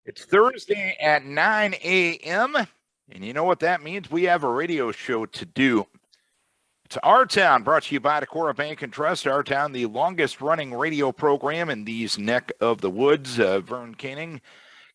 It's Thursday at 9 a.m., and you know what that means? We have a radio show to do. It's Our Town, brought to you by Decorah Bank and Trust. Our Town, the longest-running radio program in these neck of the woods. Vern Koenig.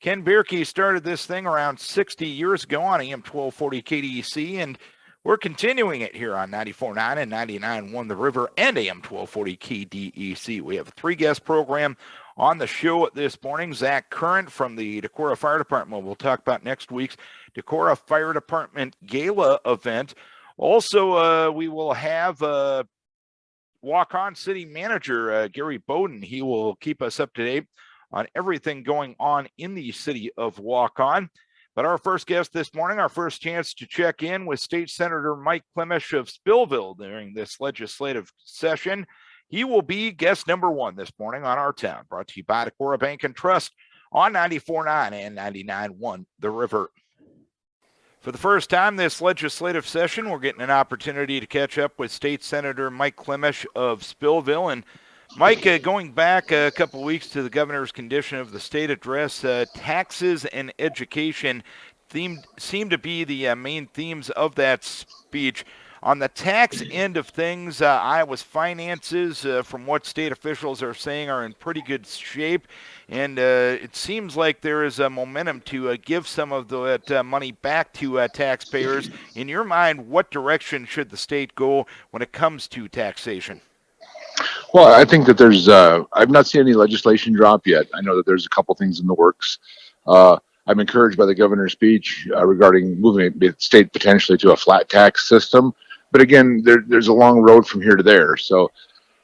Ken Bierke started this thing around 60 years ago on AM 1240 KDEC, and we're continuing it here on 94.9 and 99.1 The River and AM 1240 KDEC. We have a three-guest program on the show this morning. Zach Kerndt from the Decorah Fire Department. We'll talk about next week's Decorah Fire Department Gala event. Also, we will have Waukon City Manager Gary Boden. He will keep us up to date on everything going on in the city of Waukon. But our first guest this morning, our first chance to check in with State Senator Mike Klimesh of Spillville during this legislative session. He will be guest number one this morning on Our Town, brought to you by Decorah Bank and Trust on 94.9 and 99.1 The River. For the first time this legislative session, we're getting an opportunity to catch up with State Senator Mike Klimesh of Spillville. And Mike, going back a couple weeks to the governor's condition of the state address, taxes and education seem to be the main themes of that speech. On the tax end of things, Iowa's finances, from what state officials are saying, are in pretty good shape. And it seems like there is a momentum to give some of that money back to taxpayers. In your mind, what direction should the state go when it comes to taxation? Well, I think that I've not seen any legislation drop yet. I know that there's a couple things in the works. I'm encouraged by the governor's speech regarding moving the state potentially to a flat tax system. But again, there's a long road from here to there. So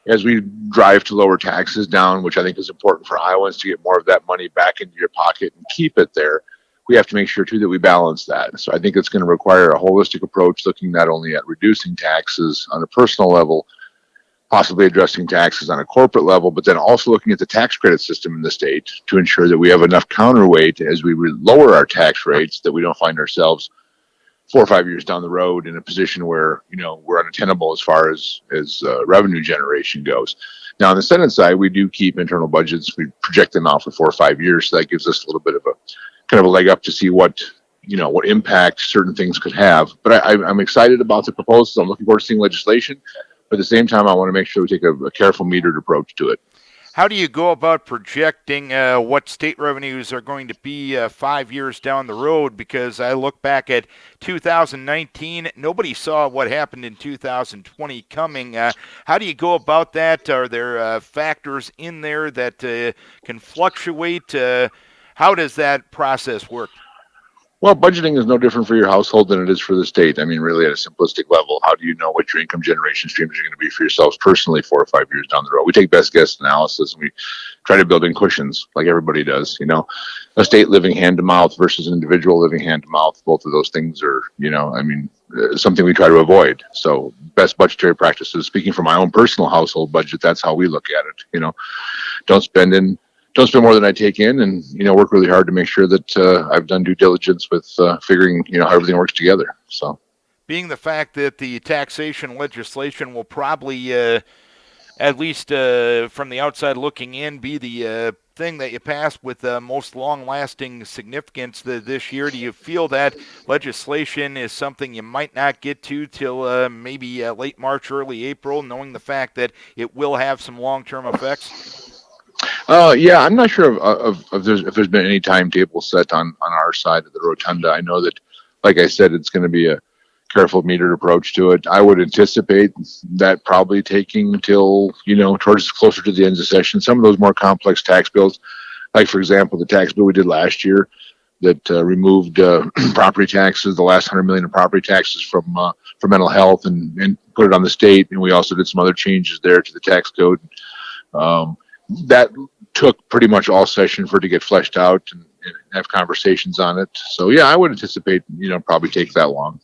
as we drive to lower taxes down, which I think is important for Iowans to get more of that money back into your pocket and keep it there, we have to make sure too that we balance that. So I think it's going to require a holistic approach, looking not only at reducing taxes on a personal level, possibly addressing taxes on a corporate level, but then also looking at the tax credit system in the state to ensure that we have enough counterweight as we lower our tax rates, that we don't find ourselves 4 or 5 years down the road in a position where we're unattainable as far as revenue generation goes. Now on the Senate side, we do keep internal budgets. We project them out for 4 or 5 years, so that gives us a little bit of a kind of a leg up to see what impact certain things could have. But I'm excited about the proposals. I'm looking forward to seeing legislation. But at the same time, I want to make sure we take a careful, metered approach to it. How do you go about projecting what state revenues are going to be 5 years down the road? Because I look back at 2019, nobody saw what happened in 2020 coming. How do you go about that? Are there factors in there that can fluctuate? How does that process work? Well, budgeting is no different for your household than it is for the state. I mean, really, at a simplistic level, how do you know what your income generation streams are going to be for yourselves personally 4 or 5 years down the road? We take best guess analysis and we try to build in cushions like everybody does. A state living hand to mouth versus an individual living hand to mouth. Both of those things are, something we try to avoid. So, best budgetary practices. Speaking from my own personal household budget, that's how we look at it. Don't spend more than I take in, and work really hard to make sure that I've done due diligence with figuring how everything works together. So, being the fact that the taxation legislation will probably, at least from the outside looking in, be the thing that you pass with the most long-lasting significance this year, do you feel that legislation is something you might not get to till maybe late March, early April, knowing the fact that it will have some long-term effects? Yeah, I'm not sure if there's been any timetable set on our side of the rotunda. I know that, like I said, it's going to be a careful, metered approach to it. I would anticipate that probably taking until towards closer to the end of the session. Some of those more complex tax bills, like for example, the tax bill we did last year that removed property taxes, the last 100 million in property taxes from mental health, and put it on the state. And we also did some other changes there to the tax code. That took pretty much all session for it to get fleshed out and have conversations on it. So yeah, I would anticipate probably take that long.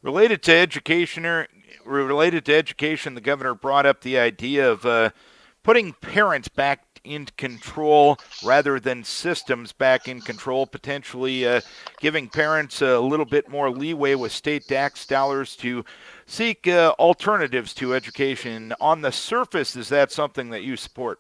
Related to education, the governor brought up the idea of putting parents back in control rather than systems back in control, potentially giving parents a little bit more leeway with state tax dollars to seek alternatives to education. On the surface, is that something that you support?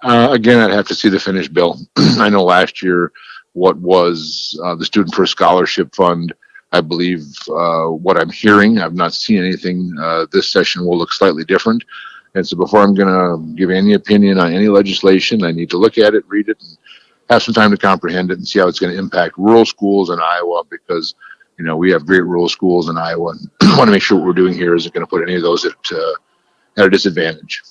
Again, I'd have to see the finished bill. I know last year what was the Student First Scholarship Fund. I believe what I'm hearing, I've not seen anything. This session will look slightly different. And so before I'm going to give any opinion on any legislation, I need to look at it, read it, and have some time to comprehend it and see how it's going to impact rural schools in Iowa because, we have great rural schools in Iowa and want to make sure what we're doing here isn't going to put any of those at a disadvantage.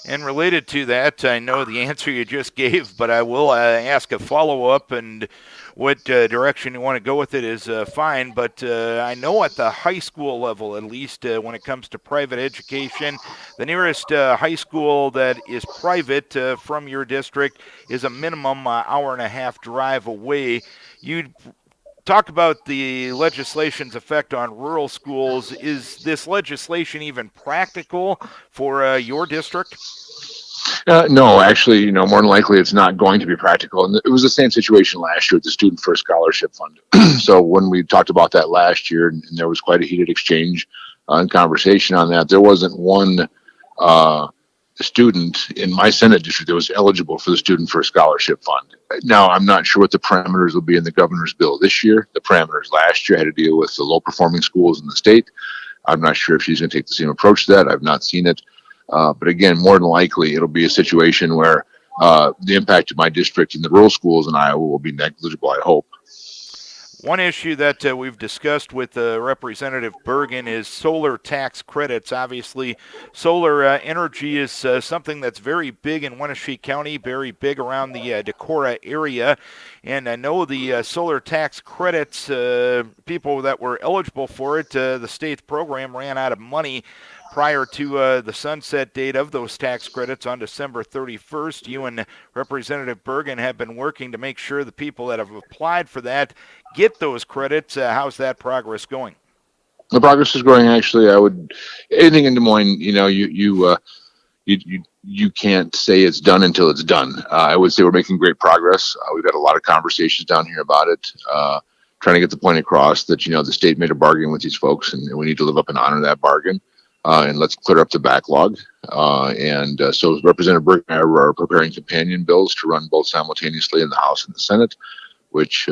And related to that, I know the answer you just gave, but I will ask a follow-up, and what direction you want to go with it is fine. But I know at the high school level, at least when it comes to private education, the nearest high school that is private from your district is a minimum hour and a half drive away. You talk about the legislation's effect on rural schools. Is this legislation even practical for your district? No, actually, more than likely it's not going to be practical. And it was the same situation last year with the Student First Scholarship Fund. So when we talked about that last year, and there was quite a heated exchange and conversation on that, there wasn't one student in my Senate district that was eligible for the Student First Scholarship Fund. Now, I'm not sure what the parameters will be in the governor's bill this year. The parameters last year had to deal with the low performing schools in the state. I'm not sure if she's going to take the same approach to that. I've not seen it. But again, more than likely, it'll be a situation where the impact of my district in the rural schools in Iowa will be negligible, I hope. One issue that we've discussed with Representative Bergen is solar tax credits. Obviously, solar energy is something that's very big in Wenatchee County, very big around the Decorah area. And I know the solar tax credits, people that were eligible for it, the state's program ran out of money prior to the sunset date of those tax credits on December 31st. You and Representative Bergen have been working to make sure the people that have applied for that get those credits. How's that progress going? The progress is going. Actually, anything in Des Moines, you can't say it's done until it's done. I would say we're making great progress. We've had a lot of conversations down here about it, trying to get the point across that the state made a bargain with these folks, and we need to live up and honor that bargain. And let's clear up the backlog. So Representative Bergen and I are preparing companion bills to run both simultaneously in the House and the Senate, which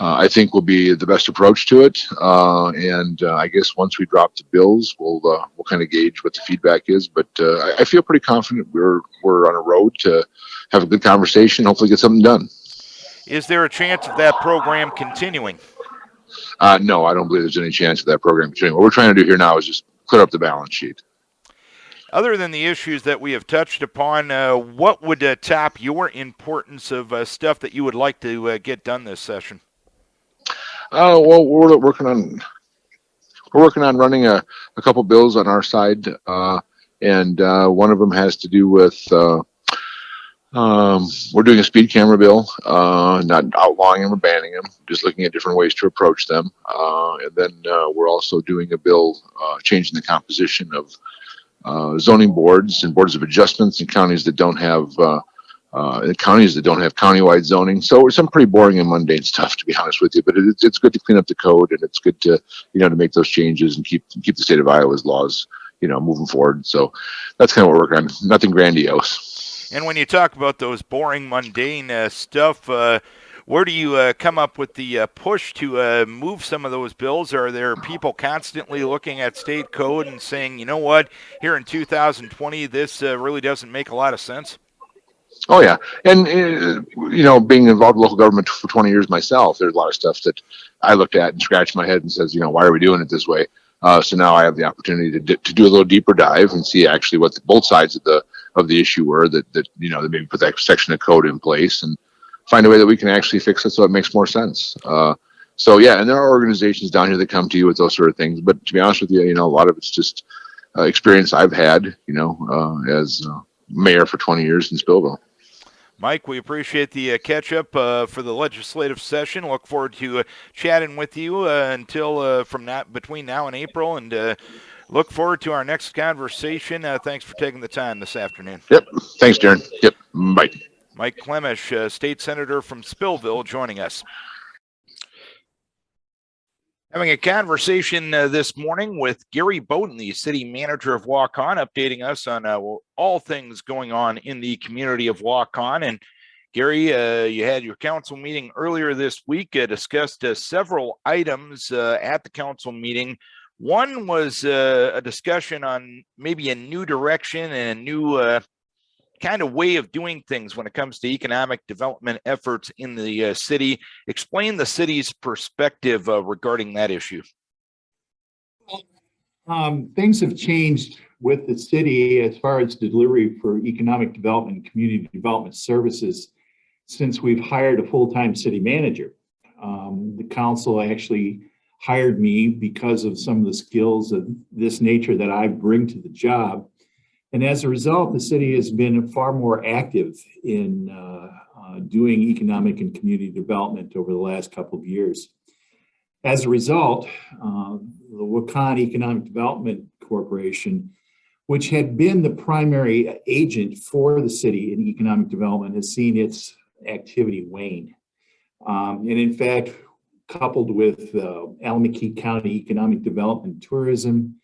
I think will be the best approach to it. I guess once we drop the bills, we'll kind of gauge what the feedback is. But I feel pretty confident we're on a road to have a good conversation, hopefully get something done. Is there a chance of that program continuing? No, I don't believe there's any chance of that program continuing. What we're trying to do here now is just clear up the balance sheet. Other than the issues that we have touched upon, what would top your importance of stuff that you would like to get done this session? Well, we're working on running a couple bills on our side, and one of them has to do with we're doing a speed camera bill, not outlawing them or banning them, just looking at different ways to approach them. And then we're also doing a bill changing the composition of zoning boards and boards of adjustments in counties that don't have countywide zoning. So it's some pretty boring and mundane stuff, to be honest with you. But it's good to clean up the code, and it's good to to make those changes and keep the state of Iowa's laws moving forward. So that's kind of what we're working on. Nothing grandiose. And when you talk about those boring, mundane stuff, where do you come up with the push to move some of those bills? Are there people constantly looking at state code and saying, you know what, here in 2020, this really doesn't make a lot of sense? Oh yeah, and being involved in local government for 20 years myself, there's a lot of stuff that I looked at and scratched my head and says, why are we doing it this way? So now I have the opportunity to do a little deeper dive and see actually what both sides of the issue were that maybe put that section of code in place and find a way that we can actually fix it so it makes more sense. So yeah, and there are organizations down here that come to you with those sort of things. But to be honest with you, a lot of it's just experience I've had, as mayor for 20 years in Spillville. Mike, we appreciate the catch-up for the legislative session. Look forward to chatting with you between now and April, and look forward to our next conversation. Thanks for taking the time this afternoon. Yep. Thanks, Darren. Yep. Bye. Mike Klimesh, state senator from Spillville, joining us. Having a conversation this morning with Gary Boden, the city manager of Waukon, updating us on all things going on in the community of Waukon. And Gary, you had your council meeting earlier this week, discussed several items at the council meeting. One was a discussion on maybe a new direction and a new kind of way of doing things when it comes to economic development efforts in the city. Explain the city's perspective regarding that issue. Things have changed with the city as far as delivery for economic development and community development services since we've hired a full-time city manager. The council actually hired me because of some of the skills of this nature that I bring to the job. And as a result, the city has been far more active in doing economic and community development over the last couple of years. As a result, the Waukon Economic Development Corporation, which had been the primary agent for the city in economic development, has seen its activity wane. And in fact, coupled with Alameda County Economic Development and Tourism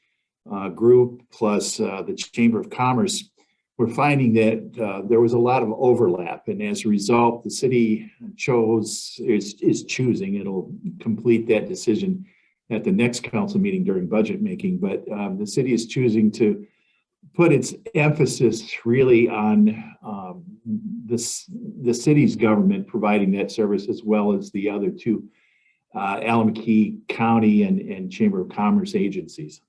group plus the Chamber of Commerce, we're finding that there was a lot of overlap, and as a result, the city is choosing. It'll complete that decision at the next council meeting during budget making, but the city is choosing to put its emphasis really on the city's government providing that service, as well as the other two Alameda County and Chamber of Commerce agencies.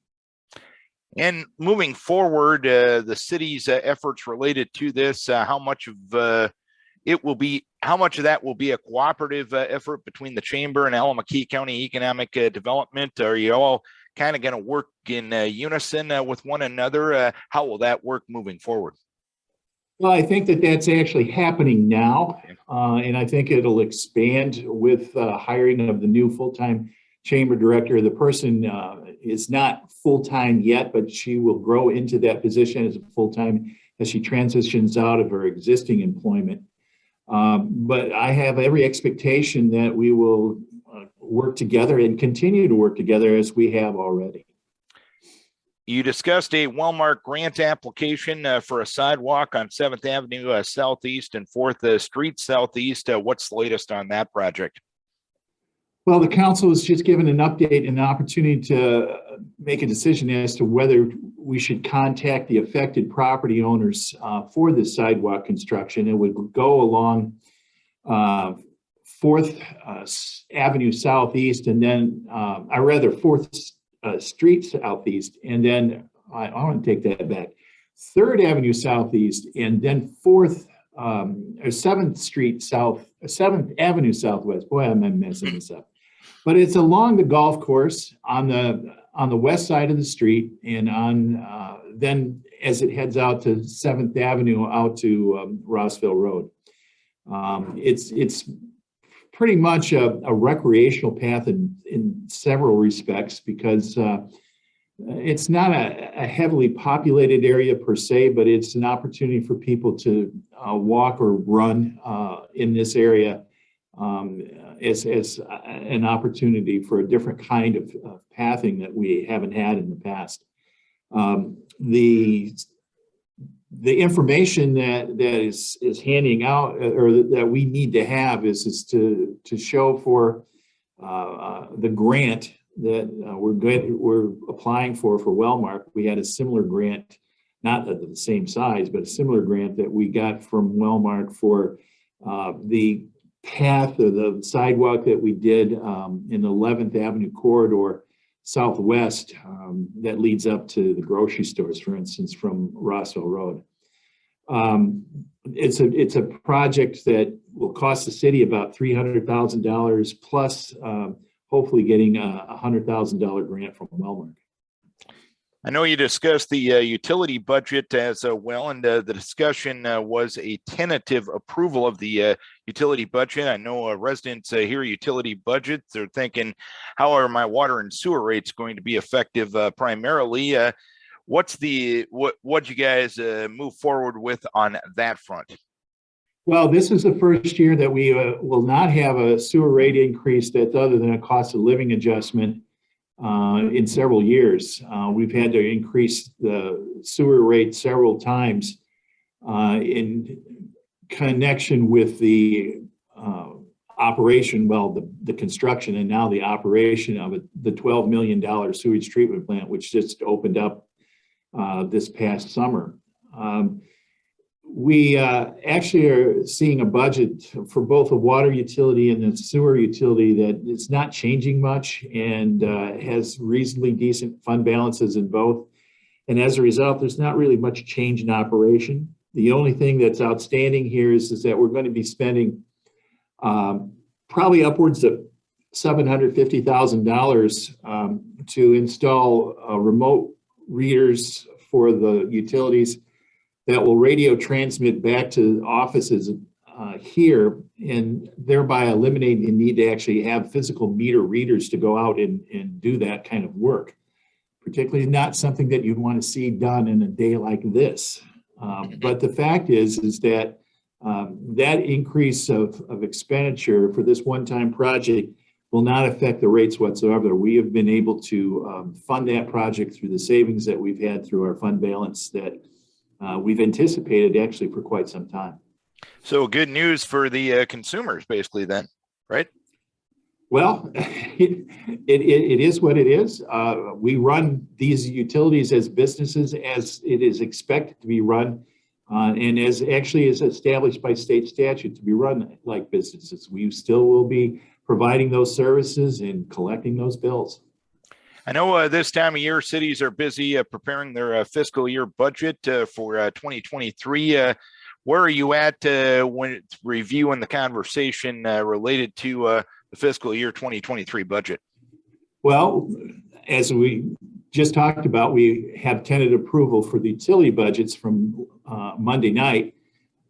And moving forward, the city's efforts related to this, how much of that will be a cooperative effort between the Chamber and Alameda County Economic Development? Are you all kind of going to work in unison with one another? How will that work moving forward? Well, I think that that's actually happening now, and I think it'll expand with hiring of the new full-time Chamber Director. The person is not full-time yet, but she will grow into that position as a full-time as she transitions out of her existing employment. But I have every expectation that we will work together and continue to work together as we have already. You discussed a Wellmark grant application for a sidewalk on 7th Avenue Southeast and 4th Street Southeast. What's the latest on that project? Well, the council was just given an update and an opportunity to make a decision as to whether we should contact the affected property owners for this sidewalk construction. It would go along 4th Avenue Southeast, and then 4th Street Southeast, and then I want to take that back. 3rd Avenue Southeast, and then 7th Street South, 7th Avenue Southwest. Boy, I'm messing this up. But it's along the golf course on the west side of the street, and on then as it heads out to 7th Avenue out to Rossville Road. It's pretty much a recreational path in several respects, because it's not a heavily populated area per se, but it's an opportunity for people to walk or run in this area as an opportunity for a different kind of pathing that we haven't had in the past. The information that is handing out, or that we need to have, is to show for the grant that we're applying for Wellmark. We had a similar grant, not at the same size, but a similar grant that we got from Wellmark for the path or the sidewalk that we did in the 11th Avenue corridor southwest that leads up to the grocery stores, for instance, from Rossville Road. It's a project that will cost the city about $300,000 plus hopefully getting a $100,000 grant from Wellmark. I know you discussed the utility budget as well, and the discussion was a tentative approval of the utility budget. I know residents hear utility budgets, they're thinking, how are my water and sewer rates going to be effective primarily? What'd you guys move forward with on that front? Well, this is the first year that we will not have a sewer rate increase that's other than a cost of living adjustment in several years. We've had to increase the sewer rate several times in connection with the operation, well, the construction and now the operation of it, the $12 million sewage treatment plant, which just opened up this past summer. We actually are seeing a budget for both the water utility and the sewer utility that it's not changing much and has reasonably decent fund balances in both. And as a result, there's not really much change in operation. The only thing that's outstanding here is that we're going to be spending probably upwards of $750,000 to install remote readers for the utilities that will radio transmit back to offices here, and thereby eliminating the need to actually have physical meter readers to go out and do that kind of work. Particularly not something that you'd want to see done in a day like this. But the fact is that that increase of expenditure for this one-time project will not affect the rates whatsoever. We have been able to fund that project through the savings that we've had through our fund balance that we've anticipated actually for quite some time. So good news for the consumers, basically, then, right? Well, it is what it is. We run these utilities as businesses as it is expected to be run, and as actually is established by state statute to be run like businesses. We still will be providing those services and collecting those bills. I know this time of year, cities are busy preparing their fiscal year budget for 2023. Where are you at when it's reviewing the conversation related to the fiscal year 2023 budget? Well, as we just talked about, we have tentative approval for the utility budgets from Monday night.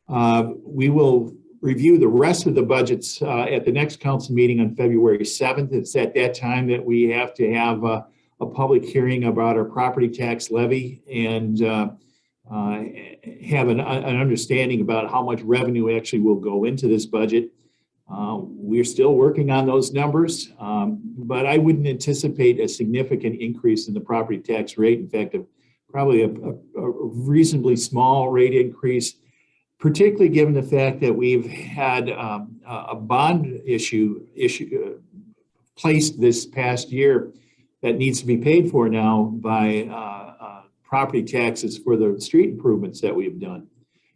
We will review the rest of the budgets at the next council meeting on February 7th. It's at that time that we have to have a public hearing about our property tax levy and have an understanding about how much revenue actually will go into this budget. We're still working on those numbers, but I wouldn't anticipate a significant increase in the property tax rate. In fact, probably a reasonably small rate increase, particularly given the fact that we've had a bond issue placed this past year that needs to be paid for now by property taxes for the street improvements that we've done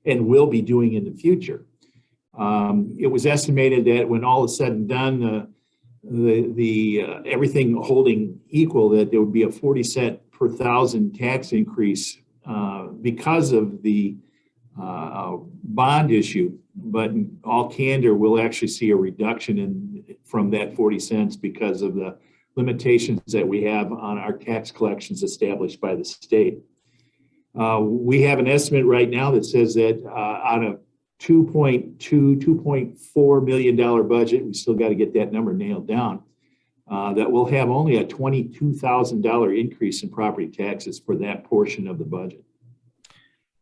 and will be doing in the future. It was estimated that when all is said and done, everything holding equal, that there would be a 40 cent per thousand tax increase because of the bond issue. But in all candor, we'll actually see a reduction from that 40 cents because of the limitations that we have on our tax collections established by the state. We have an estimate right now that says that on a $2.4 million budget, we still got to get that number nailed down, that will have only a $22,000 increase in property taxes for that portion of the budget.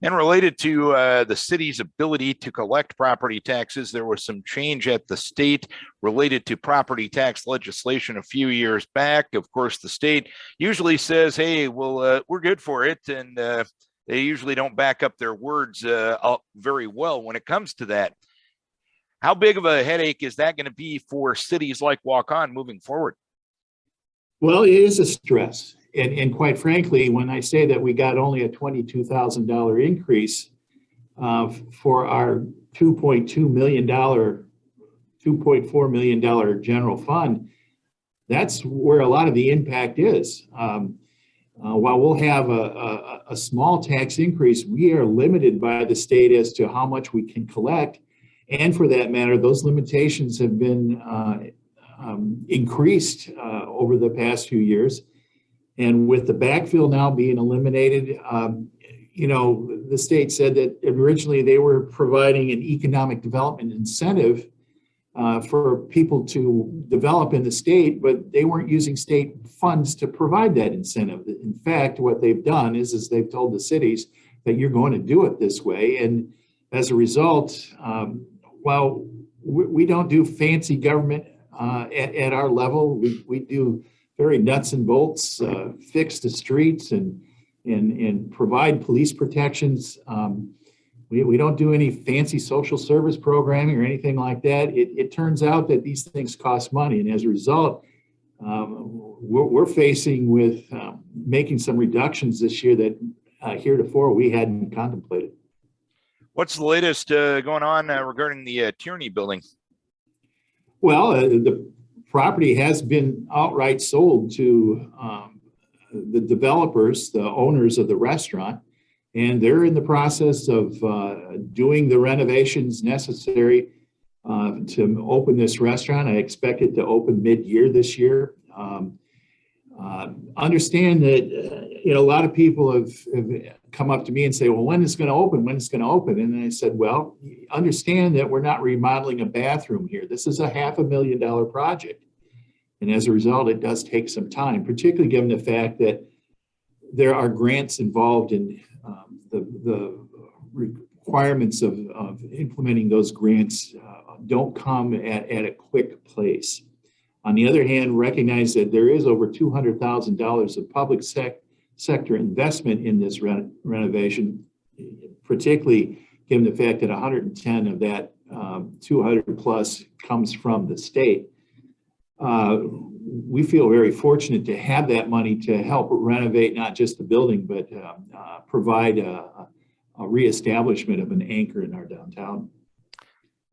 And related to the city's ability to collect property taxes, there was some change at the state related to property tax legislation a few years back. Of course, the state usually says, hey, well, we're good for it. And they usually don't back up their words very well when it comes to that. How big of a headache is that going to be for cities like Waukon moving forward? Well, it is a stress. And quite frankly, when I say that we got only a $22,000 increase for our $2.4 million general fund, that's where a lot of the impact is. While we'll have a small tax increase, we are limited by the state as to how much we can collect. And for that matter, those limitations have been increased over the past few years. And with the backfill now being eliminated, the state said that originally they were providing an economic development incentive for people to develop in the state, but they weren't using state funds to provide that incentive. In fact, what they've done is they've told the cities that you're going to do it this way. And as a result, while we don't do fancy government at our level, we do very nuts and bolts, fix the streets and provide police protections. We don't do any fancy social service programming or anything like that. It turns out that these things cost money, and as a result, we're facing with making some reductions this year that heretofore we hadn't contemplated. What's the latest going on regarding the Tierney building? Well, the property has been outright sold to the developers, the owners of the restaurant, and they're in the process of doing the renovations necessary to open this restaurant. I expect it to open mid-year this year. Understand that a lot of people have come up to me and say, well, when is it going to open? When is it going to open? And I said, well, understand that we're not remodeling a bathroom here. This is a $500,000 project. And as a result, it does take some time, particularly given the fact that there are grants involved in the requirements of implementing those grants don't come at a quick pace. On the other hand, recognize that there is over $200,000 of public sector investment in this renovation, particularly given the fact that 110 of that 200 plus comes from the state. We feel very fortunate to have that money to help renovate not just the building, but provide a reestablishment of an anchor in our downtown.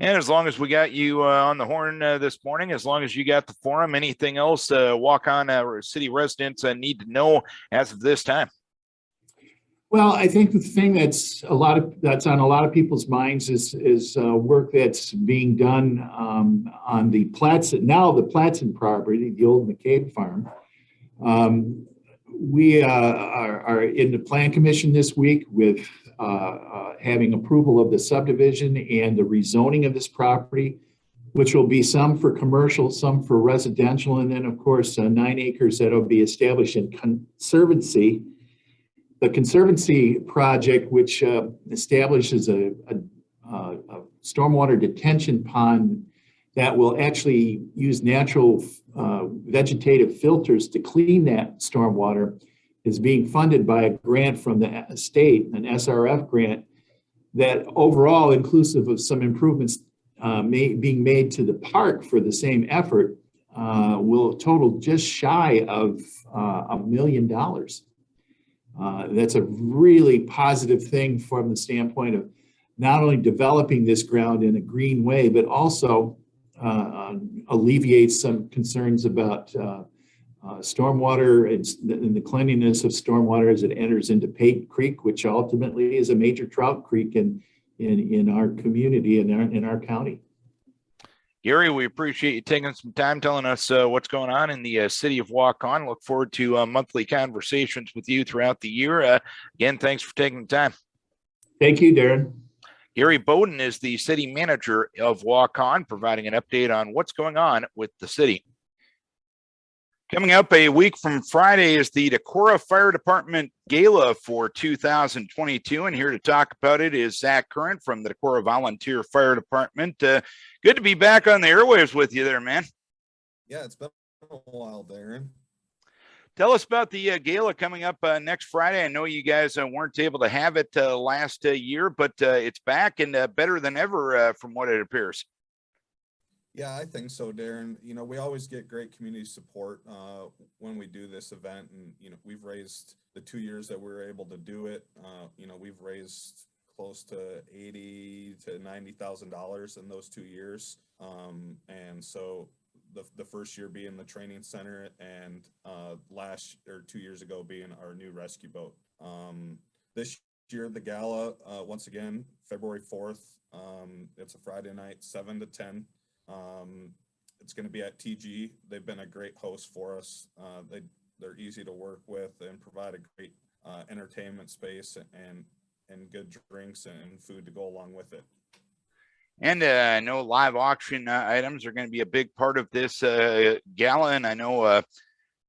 And as long as we got you on the horn this morning, as long as you got the forum, anything else Waukon city residents need to know as of this time? Well, I think the thing that's on a lot of people's minds is work that's being done on the Platson property, the old McCabe farm. We are in the plan commission this week with having approval of the subdivision and the rezoning of this property, which will be some for commercial, some for residential, and then of course 9 acres that will be established in conservancy. The conservancy project, which establishes a stormwater detention pond that will actually use natural vegetative filters to clean that stormwater, is being funded by a grant from the state, an SRF grant, that overall, inclusive of some improvements being made to the park for the same effort, will total just shy of $1 million. That's a really positive thing from the standpoint of not only developing this ground in a green way, but also alleviates some concerns about stormwater and the cleanliness of stormwater as it enters into Pate Creek, which ultimately is a major trout creek in our community and in our county. Gary, we appreciate you taking some time telling us what's going on in the city of Waukon. Look forward to monthly conversations with you throughout the year. Again, thanks for taking the time. Thank you, Darren. Gary Boden is the city manager of Waukon, providing an update on what's going on with the city. Coming up a week from Friday is the Decorah Fire Department Gala for 2022. And here to talk about it is Zach Kerndt from the Decorah Volunteer Fire Department. Good to be back on the airwaves with you there, man. Yeah, it's been a while, Darren. Tell us about the gala coming up next Friday. I know you guys weren't able to have it last year, but it's back and better than ever from what it appears. Yeah, I think so, Darren. We always get great community support when we do this event. And, we've raised the 2 years that we were able to do it. We've raised close to $80,000 to $90,000 in those 2 years. And so the first year being the training center and 2 years ago being our new rescue boat. This year, the gala, once again, February 4th. It's a Friday night, 7 to 10. It's going to be at TG. They've been a great host for us. They're easy to work with and provide a great entertainment space and good drinks and food to go along with it. And I know live auction items are going to be a big part of this gala. And I know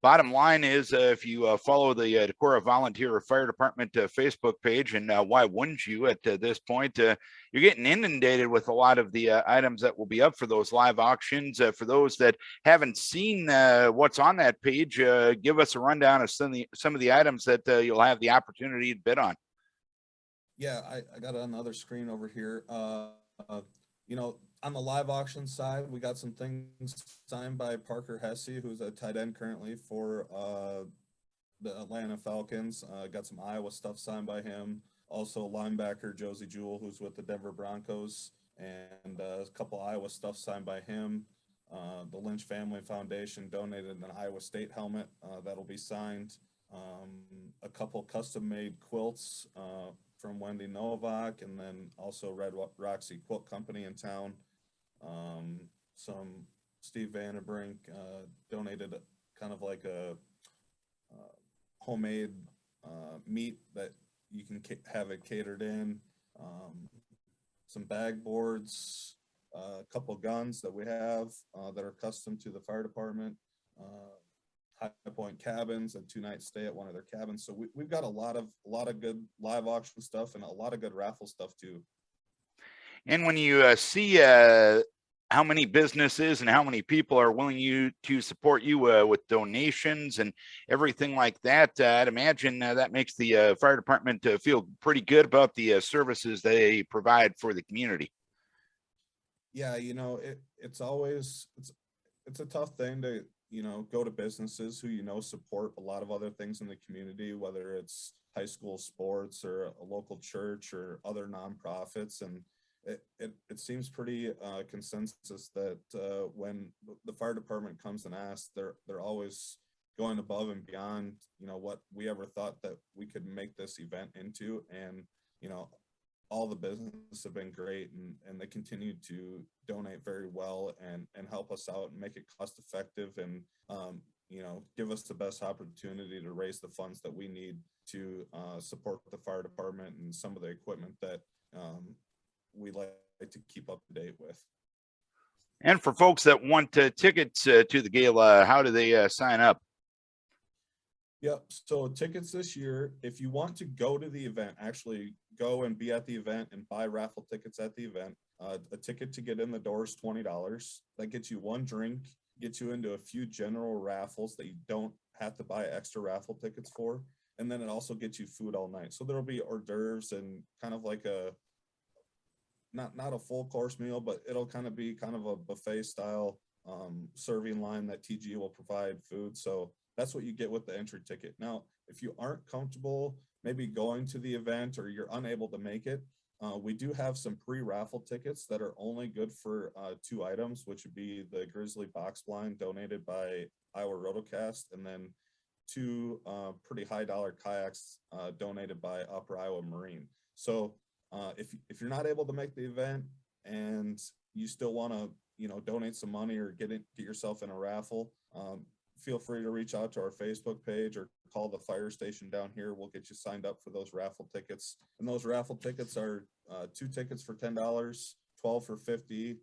bottom line is, if you follow the Decorah Volunteer Fire Department Facebook page, and why wouldn't you at this point, you're getting inundated with a lot of the items that will be up for those live auctions. For those that haven't seen what's on that page, give us a rundown of some of the items that you'll have the opportunity to bid on. Yeah, I got another screen over here. You know, on the live auction side, we got some things signed by Parker Hesse, who's a tight end currently for the Atlanta Falcons. Got some Iowa stuff signed by him. Also linebacker Josie Jewell, who's with the Denver Broncos, and a couple Iowa stuff signed by him. The Lynch Family Foundation donated an Iowa State helmet that'll be signed. A couple custom-made quilts from Wendy Novak, and then also Red Roxy Quilt Company in town. Some Steve Vanderbrink donated kind of like a homemade meat that you can have it catered in. Some bag boards, a couple guns that we have that are custom to the fire department. High Point Cabins, a 2-night stay at one of their cabins. So we've got a lot of good live auction stuff and a lot of good raffle stuff too. And when you see how many businesses and how many people are willing to support you with donations and everything like that, I'd imagine that makes the fire department feel pretty good about the services they provide for the community. Yeah, you know, it's always it's a tough thing to, you know, go to businesses who, you know, support a lot of other things in the community, whether it's high school sports or a local church or other nonprofits. And it seems pretty consensus that when the fire department comes and asks, they're always going above and beyond, you know, what we ever thought that we could make this event into. And, you know, all the businesses have been great, and they continue to donate very well and help us out and make it cost effective, and you know, give us the best opportunity to raise the funds that we need to support the fire department and some of the equipment that we like to keep up to date with. And for folks that want tickets to the gala, how do they sign up? Yep. So tickets this year, if you want to go to the event, actually go and be at the event and buy raffle tickets at the event. A ticket to get in the door is $20. That gets you one drink, gets you into a few general raffles that you don't have to buy extra raffle tickets for. And then it also gets you food all night. So there'll be hors d'oeuvres and kind of like a, not a full course meal, but it'll kind of be kind of a buffet style serving line that TG will provide food. So that's what you get with the entry ticket. Now, if you aren't comfortable maybe going to the event or you're unable to make it, we do have some pre-raffle tickets that are only good for 2 items, which would be the Grizzly box blind donated by Iowa Rotocast, and then 2 pretty high dollar kayaks donated by Upper Iowa Marine. So if you're not able to make the event and you still want to, you know, donate some money or get yourself in a raffle, feel free to reach out to our Facebook page or call the fire station down here. We'll get you signed up for those raffle tickets. And those raffle tickets are 2 tickets for $10, 12 for $50,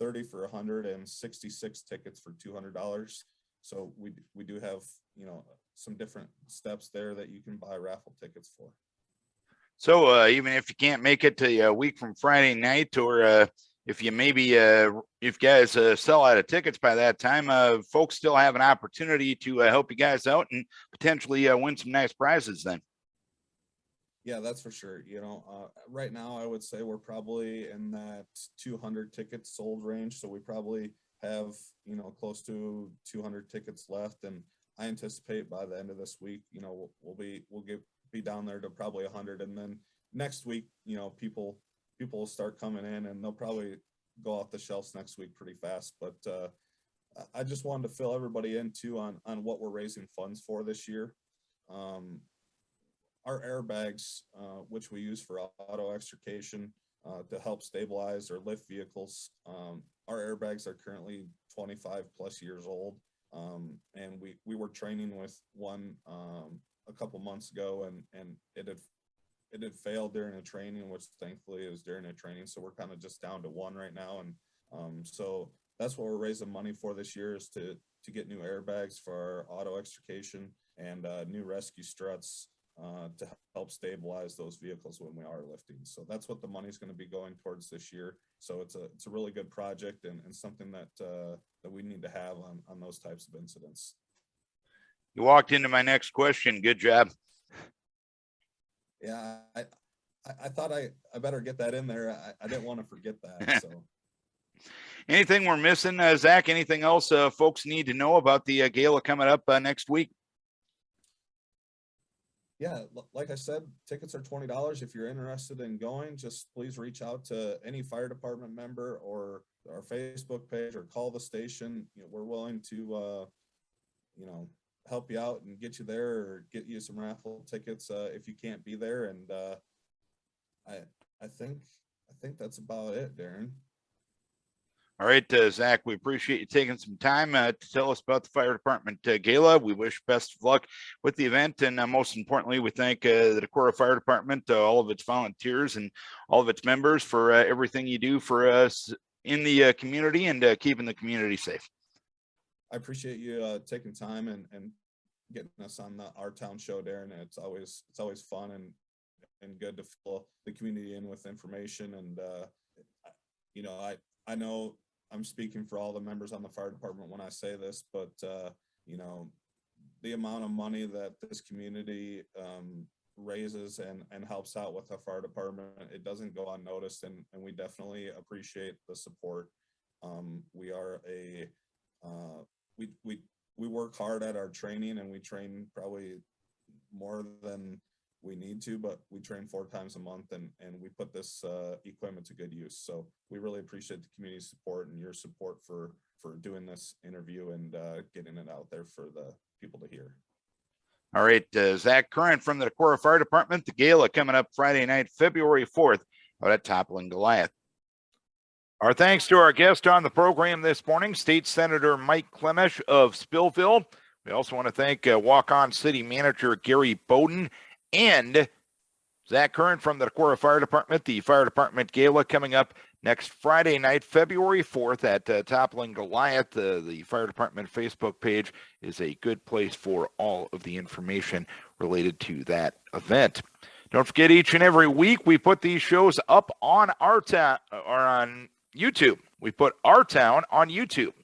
30 for $100, and 66 tickets for $200. So we do have, you know, some different steps there that you can buy raffle tickets for. So even if you can't make it to a week from Friday night, or if you maybe if guys sell out of tickets by that time, folks still have an opportunity to help you guys out and potentially win some nice prizes then. Yeah, that's for sure. You know, right now I would say we're probably in that 200 tickets sold range. So we probably have, you know, close to 200 tickets left. And I anticipate by the end of this week, you know, we'll be down there to probably 100. And then next week, you know, people will start coming in and they'll probably go off the shelves next week pretty fast. But I just wanted to fill everybody in too on what we're raising funds for this year. Our airbags, which we use for auto extrication to help stabilize or lift vehicles, our airbags are currently 25 plus years old. And we were training with one a couple months ago, and it had failed during a training, which thankfully it was during a training. So we're kind of just down to one right now. And so that's what we're raising money for this year, is to get new airbags for our auto extrication and new rescue struts to help stabilize those vehicles when we are lifting. So that's what the money's going to be going towards this year. So it's a really good project and something that that we need to have on those types of incidents. You walked into my next question. Good job. Yeah, I thought I better get that in there. I didn't want to forget that. So Anything we're missing, Zach? Anything else folks need to know about the gala coming up next week? yeah, like I said, tickets are $20. If you're interested in going, just please reach out to any fire department member or our Facebook page or call the station. You know, we're willing to, you know, help you out and get you there or get you some raffle tickets if you can't be there. And I think that's about it, Darren. All right, Zach, we appreciate you taking some time to tell us about the fire department gala. We wish best of luck with the event. And most importantly, we thank the Decorah Fire Department, all of its volunteers and all of its members for everything you do for us in the community and keeping the community safe. I appreciate you taking time and getting us on our town show, Darren. It's always fun and good to fill the community in with information. And you know, I know I'm speaking for all the members on the fire department when I say this, but you know, the amount of money that this community raises and helps out with the fire department, it doesn't go unnoticed, and we definitely appreciate the support. We are a we work hard at our training, and we train probably more than we need to, but we train 4 times a month, and we put this equipment to good use. So we really appreciate the community support and your support for doing this interview and getting it out there for the people to hear. All right, Zach Kerndt from the Decorah Fire Department. The gala coming up Friday night, February 4th, out at Toppling Goliath. Our thanks to our guest on the program this morning, State Senator Mike Klimesh of Spillville. We also want to thank Waukon City Manager Gary Boden and Zach Kerndt from the Decorah Fire Department. The Fire Department Gala coming up next Friday night, February 4th at Toppling Goliath. The Fire Department Facebook page is a good place for all of the information related to that event. Don't forget, each and every week we put these shows up on our town or on YouTube. We put our town on YouTube.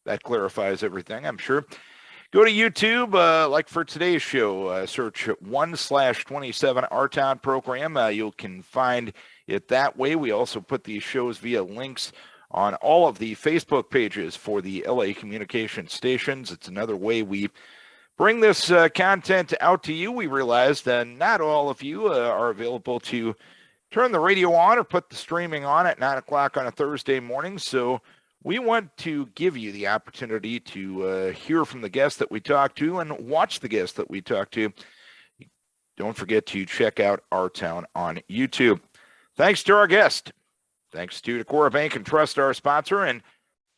That clarifies everything, I'm sure. Go to YouTube, like for today's show, search 1/27 Our Town program. You can find it that way. We also put these shows via links on all of the Facebook pages for the LA communication stations. It's another way we bring this content out to you. We realize that not all of you are available to turn the radio on or put the streaming on at 9 o'clock on a Thursday morning. So we want to give you the opportunity to hear from the guests that we talk to and watch the guests that we talk to. Don't forget to check out Our Town on YouTube. Thanks to our guest. Thanks to Decorah Bank and Trust, our sponsor. And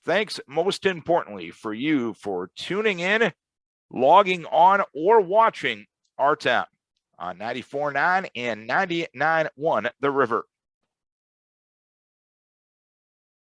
thanks, most importantly, for you for tuning in, logging on, or watching Our Town on 94.9 and 99.1 The River.